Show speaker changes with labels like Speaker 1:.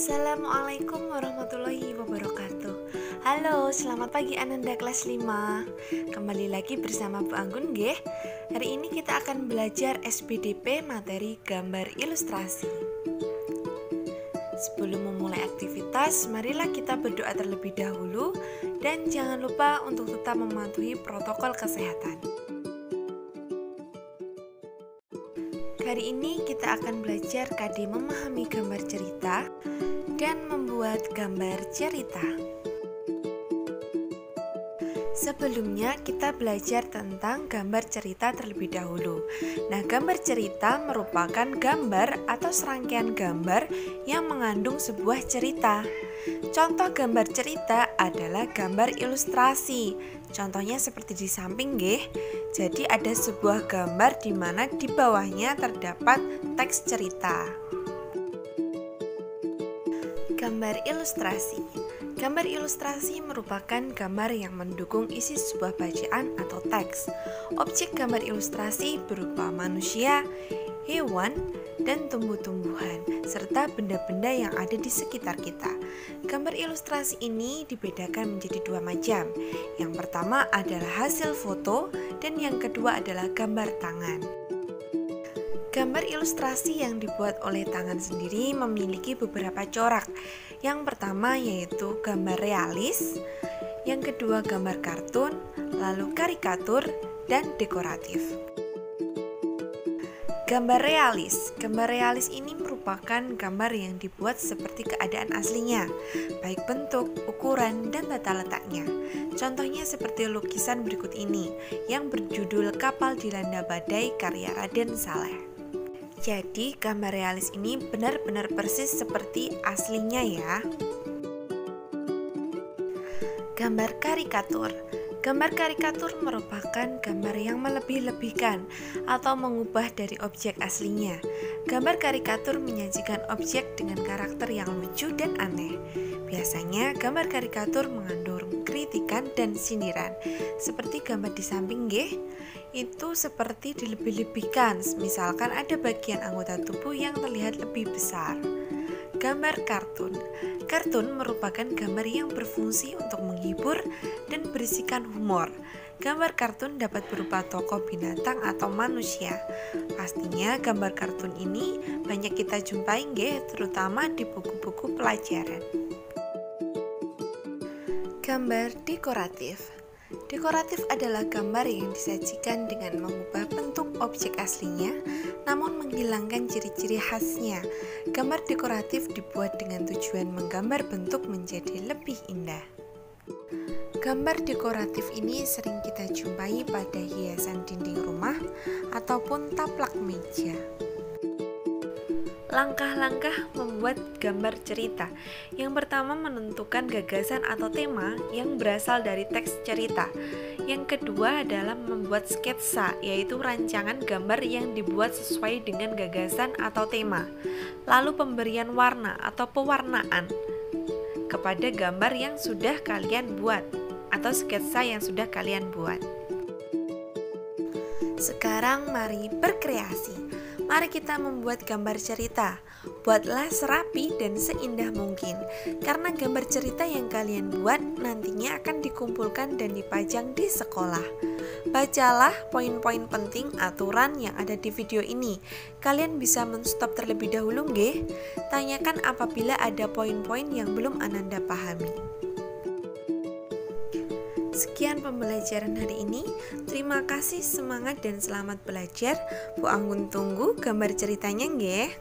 Speaker 1: Assalamualaikum warahmatullahi wabarakatuh. Halo, selamat pagi Ananda kelas 5. Kembali lagi bersama Bu Anggun nggih. Hari ini kita akan belajar SPDP materi gambar ilustrasi. Sebelum memulai aktivitas, marilah kita berdoa terlebih dahulu dan jangan lupa untuk tetap mematuhi protokol kesehatan. Hari ini kita akan belajar KD memahami gambar cerita dan membuat gambar cerita. Sebelumnya kita belajar tentang gambar cerita terlebih dahulu. Nah, gambar cerita merupakan gambar atau serangkaian gambar yang mengandung sebuah cerita. Contoh gambar cerita adalah gambar ilustrasi. Contohnya seperti di samping nggih. Jadi ada sebuah gambar di mana di bawahnya terdapat teks cerita. Gambar ilustrasi. Gambar ilustrasi merupakan gambar yang mendukung isi sebuah bacaan atau teks. Objek gambar ilustrasi berupa manusia, hewan, dan tumbuh-tumbuhan, serta benda-benda yang ada di sekitar kita. Gambar ilustrasi ini dibedakan menjadi dua macam. Yang pertama adalah hasil foto, dan yang kedua adalah gambar tangan. Gambar ilustrasi yang dibuat oleh tangan sendiri memiliki beberapa corak. Yang pertama yaitu gambar realis, yang kedua gambar kartun, lalu karikatur, dan dekoratif. Gambar realis ini merupakan gambar yang dibuat seperti keadaan aslinya, baik bentuk, ukuran, dan tata letaknya. Contohnya seperti lukisan berikut ini, yang berjudul Kapal Dilanda Badai karya Raden Saleh. Jadi gambar realis ini benar-benar persis seperti aslinya ya. Gambar karikatur. Gambar karikatur merupakan gambar yang melebih-lebihkan atau mengubah dari objek aslinya. Gambar karikatur menyajikan objek dengan karakter yang lucu dan aneh. Biasanya gambar karikatur mengandung kritikan dan sindiran. Seperti gambar di samping nggih, itu seperti dilebih-lebihkan. Misalkan ada bagian anggota tubuh yang terlihat lebih besar. Gambar kartun. Kartun merupakan gambar yang berfungsi untuk menghibur dan berisikan humor. Gambar kartun dapat berupa tokoh binatang atau manusia. Pastinya gambar kartun ini banyak kita jumpai nggih, terutama di buku-buku pelajaran. Gambar dekoratif. Dekoratif adalah gambar yang disajikan dengan mengubah bentuk objek aslinya, namun menghilangkan ciri-ciri khasnya. Gambar dekoratif dibuat dengan tujuan menggambar bentuk menjadi lebih indah. Gambar dekoratif ini sering kita jumpai pada hiasan dinding rumah ataupun taplak meja. Langkah-langkah membuat gambar cerita. Yang pertama, menentukan gagasan atau tema yang berasal dari teks cerita. Yang kedua adalah membuat sketsa, yaitu rancangan gambar yang dibuat sesuai dengan gagasan atau tema. Lalu pemberian warna atau pewarnaan kepada gambar yang sudah kalian buat atau sketsa yang sudah kalian buat. Sekarang mari berkreasi. Mari kita membuat gambar cerita. Buatlah serapi dan seindah mungkin, karena gambar cerita yang kalian buat nantinya akan dikumpulkan dan dipajang di sekolah. Bacalah poin-poin penting aturan yang ada di video ini. Kalian bisa men-stop terlebih dahulu nggih. Tanyakan apabila ada poin-poin yang belum Ananda pahami. Sekian pembelajaran hari ini. Terima kasih, semangat dan selamat belajar. Bu Anggun tunggu gambar ceritanya nggih.